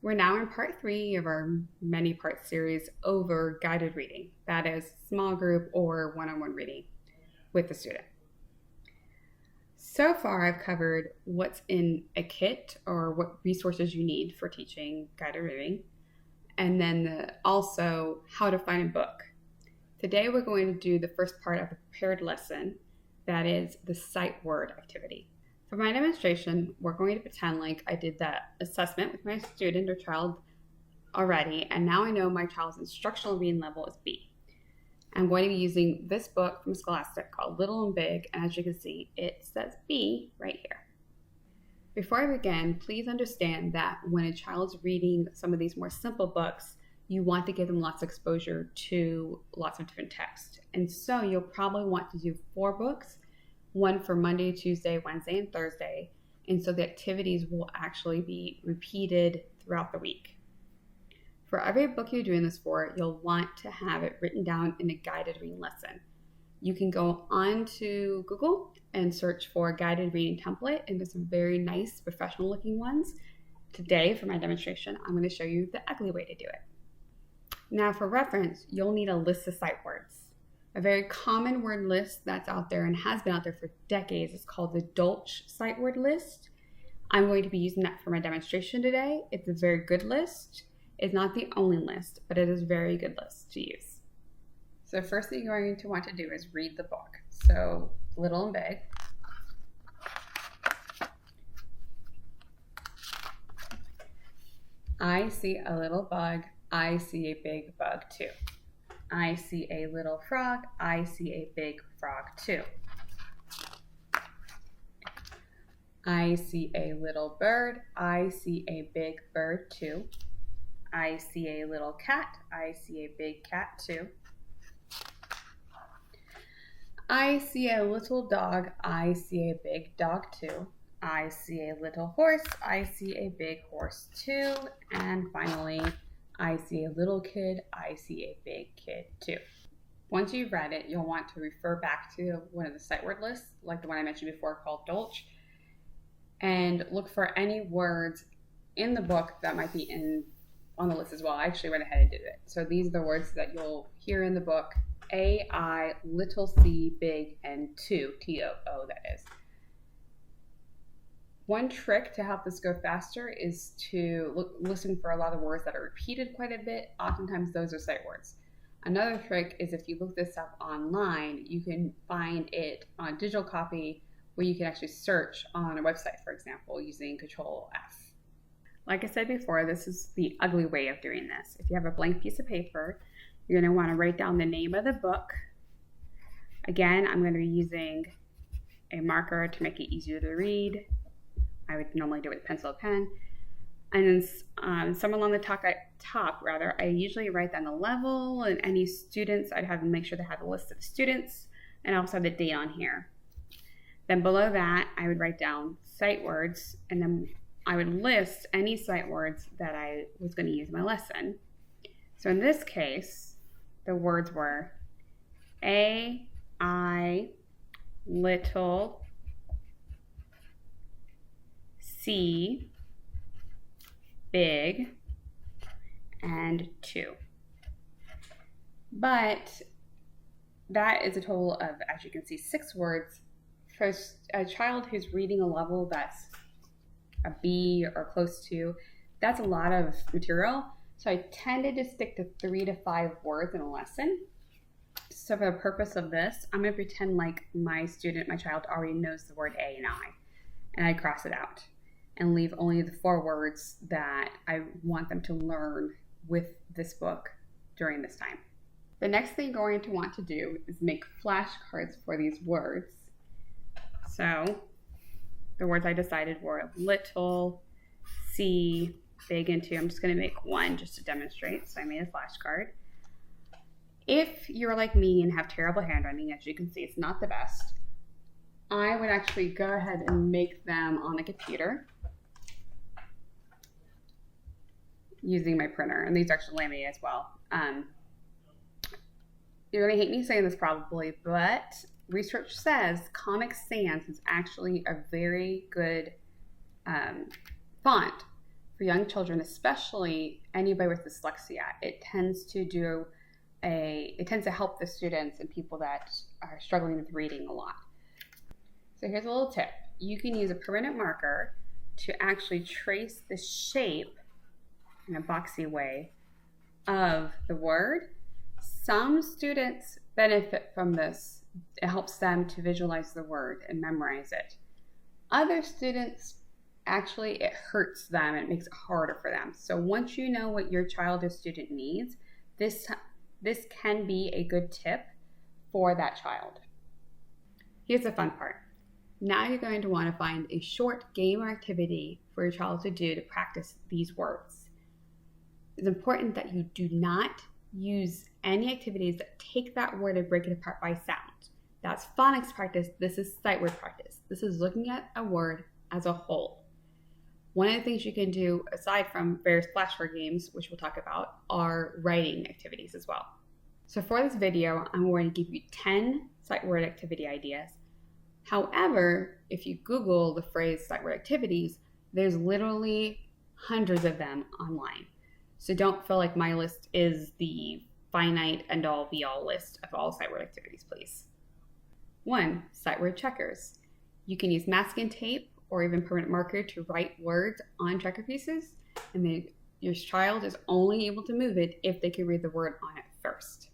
We're now in part 3 of our many part series over guided reading, that is small group or one-on-one reading with the student. So far I've covered what's in a kit or what resources you need for teaching guided reading, and then also how to find a book. Today we're going to do the first part of a prepared lesson, that is the sight word activity. For my demonstration, we're going to pretend like I did that assessment with my student or child already, and now I know my child's instructional reading level is B. I'm going to be using this book from Scholastic called Little and Big, and as you can see, it says B right here. Before I begin, please understand that when a child's reading some of these more simple books, you want to give them lots of exposure to lots of different text. And so you'll probably want to do 4 books, one for Monday, Tuesday, Wednesday, and Thursday. And so the activities will actually be repeated throughout the week. For every book you're doing this for, you'll want to have it written down in a guided reading lesson. You can go on to Google and search for a guided reading template, and there's some very nice professional looking ones. Today, for my demonstration, I'm going to show you the ugly way to do it. Now for reference, you'll need a list of sight words. A very common word list that's out there and has been out there for decades is called the Dolch sight word list. I'm going to be using that for my demonstration today. It's a very good list. It's not the only list, but it is a very good list to use. So first thing you're going to want to do is read the book. So Little and Big. I see a little bug. I see a big bug too. I see a little frog. I see a big frog too. I see a little bird. I see a big bird too. I see a little cat. I see a big cat too. I see a little dog. I see a big dog too. I see a little horse. I see a big horse too. And finally, I see a little kid. I see a big kid too. Once you've read it, you'll want to refer back to one of the sight word lists, like the one I mentioned before called Dolch, and look for any words in the book that might be on the list as well. I actually went ahead and did it. So these are the words that you'll hear in the book: A, I, little c, big, and two, T-O-O that is. One trick to help this go faster is to listen for a lot of words that are repeated quite a bit. Oftentimes those are sight words. Another trick is if you look this up online, you can find it on a digital copy where you can actually search on a website, for example, using Control F. Like I said before, this is the ugly way of doing this. If you have a blank piece of paper, you're going to want to write down the name of the book. Again, I'm going to be using a marker to make it easier to read. I would normally do it with a pencil or pen. And then somewhere along the top, I usually write down the level and any students. I'd have them make sure they have a list of the students, and I also have the date on here. Then below that, I would write down sight words, and then I would list any sight words that I was going to use in my lesson. So in this case, the words were A, I, little, C, big, and 2. But that is a total of, as you can see, 6 words. For a child who's reading a level that's a B or close to, that's a lot of material. So I tended to stick to 3 to 5 words in a lesson. So for the purpose of this, I'm going to pretend like my child already knows the word A and I, and I cross it out and leave only the 4 words that I want them to learn with this book during this time. The next thing you're going to want to do is make flashcards for these words. So the words I decided were little, C, big, and 2. I'm just going to make one just to demonstrate, so I made a flashcard. If you're like me and have terrible handwriting, as you can see, it's not the best, I would actually go ahead and make them on the computer using my printer, and these are actually laminated as well. You're going to hate me saying this probably, but research says Comic Sans is actually a very good font for young children, especially anybody with dyslexia, it tends to help the students and people that are struggling with reading a lot. So here's a little tip. You can use a permanent marker to actually trace the shape in a boxy way of the word. Some students benefit from this. It helps them to visualize the word and memorize it. Other students, actually, it hurts them. It makes it harder for them. So once you know what your child or student needs, this can be a good tip for that child. Here's the fun part. Now you're going to want to find a short game or activity for your child to do to practice these words. It's important that you do not use any activities that take that word and break it apart by sound. That's phonics practice. This is sight word practice. This is looking at a word as a whole. One of the things you can do, aside from various flashcard games, which we'll talk about, are writing activities as well. So for this video, I'm going to give you 10 sight word activity ideas. However, if you Google the phrase sight word activities, there's literally hundreds of them online. So don't feel like my list is the finite end all be all list of all sight word activities, please. 1. Sight word checkers. You can use masking tape or even permanent marker to write words on checker pieces, and then your child is only able to move it if they can read the word on it first.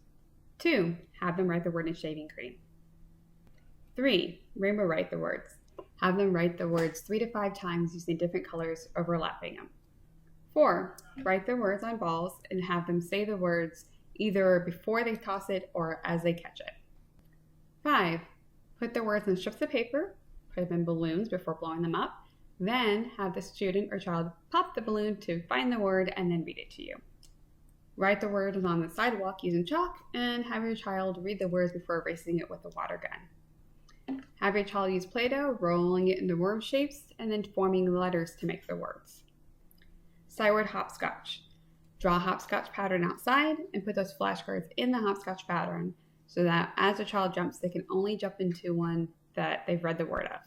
2. Have them write the word in shaving cream. 3. Rainbow write the words. Have them write the words 3 to 5 times using different colors overlapping them. 4. Write the words on balls and have them say the words either before they toss it or as they catch it. 5. Put the words on strips of paper, put them in balloons before blowing them up, then have the student or child pop the balloon to find the word and then read it to you. Write the words on the sidewalk using chalk and have your child read the words before erasing it with a water gun. Have your child use Play-Doh, rolling it into word shapes, and then forming the letters to make the words. Sight word hopscotch. Draw a hopscotch pattern outside and put those flashcards in the hopscotch pattern so that as a child jumps, they can only jump into one that they've read the word of.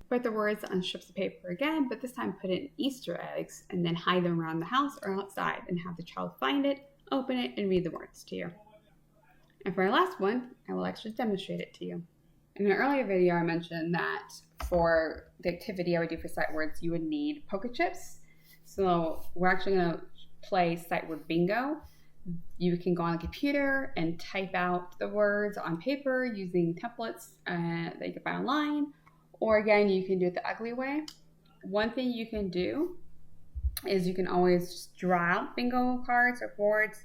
Put the words on strips of paper again, but this time put in Easter eggs and then hide them around the house or outside and have the child find it, open it, and read the words to you. And for our last one, I will actually demonstrate it to you. In an earlier video, I mentioned that for the activity I would do for sight words, you would need poker chips. So we're actually going to play sight word bingo. You can go on the computer and type out the words on paper using templates that you can find online. Or again, you can do it the ugly way. One thing you can do is you can always just draw out bingo cards or boards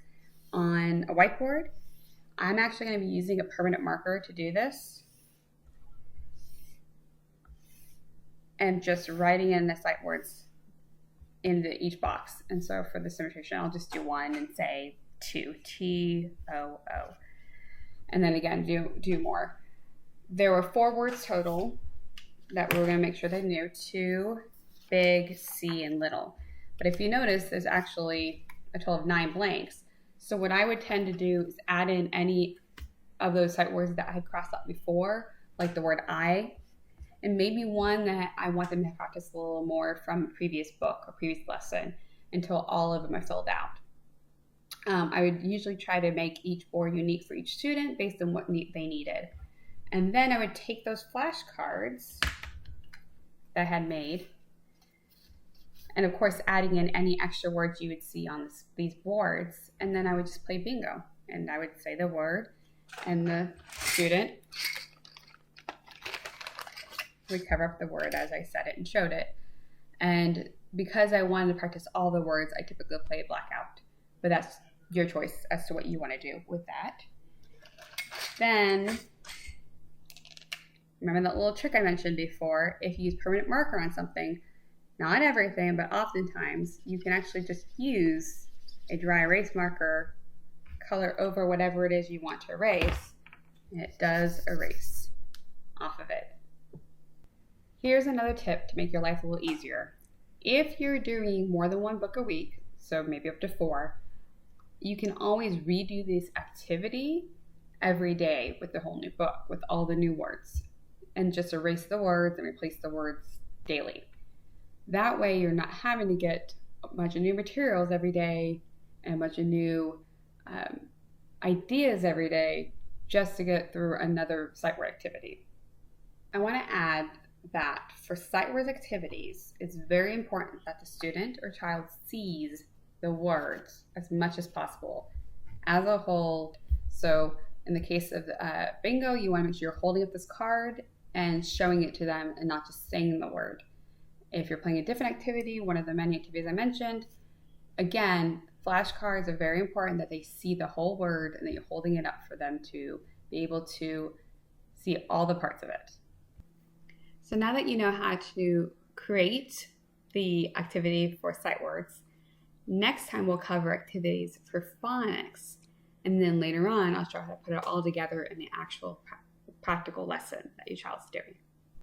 on a whiteboard. I'm actually going to be using a permanent marker to do this, and just writing in the sight words into each box. And so for this demonstration, I'll just do one and say 2, T-O-O. And then again, do more. There were 4 words total that we were going to make sure they knew: 2, big, C, and little. But if you notice, there's actually a total of 9 blanks. So what I would tend to do is add in any of those sight words that I had crossed out before, like the word I, and maybe one that I want them to practice a little more from a previous book or previous lesson until all of them are filled out. I would usually try to make each board unique for each student based on what they needed. And then I would take those flashcards that I had made, and of course adding in any extra words you would see on these boards, and then I would just play bingo. And I would say the word, and the student would cover up the word as I said it and showed it. And because I wanted to practice all the words, I typically play blackout. But that's your choice as to what you want to do with that. Then, remember that little trick I mentioned before? If you use permanent marker on something, not everything, but oftentimes, you can actually just use a dry erase marker, color over whatever it is you want to erase, and it does erase off of it. Here's another tip to make your life a little easier. If you're doing more than 1 book a week, so maybe up to 4, you can always redo this activity every day with the whole new book, with all the new words, and just erase the words and replace the words daily. That way you're not having to get a bunch of new materials every day and a bunch of new ideas every day just to get through another sight word activity. I want to add that for sight word activities, it's very important that the student or child sees the words as much as possible as a whole. So in the case of bingo, you want to make sure you're holding up this card and showing it to them and not just saying the word. If you're playing a different activity, one of the many activities I mentioned, again, flashcards are very important that they see the whole word and that you're holding it up for them to be able to see all the parts of it. So now that you know how to create the activity for sight words, next time we'll cover activities for phonics. And then later on, I'll show how to put it all together in the actual practical lesson that your child's doing.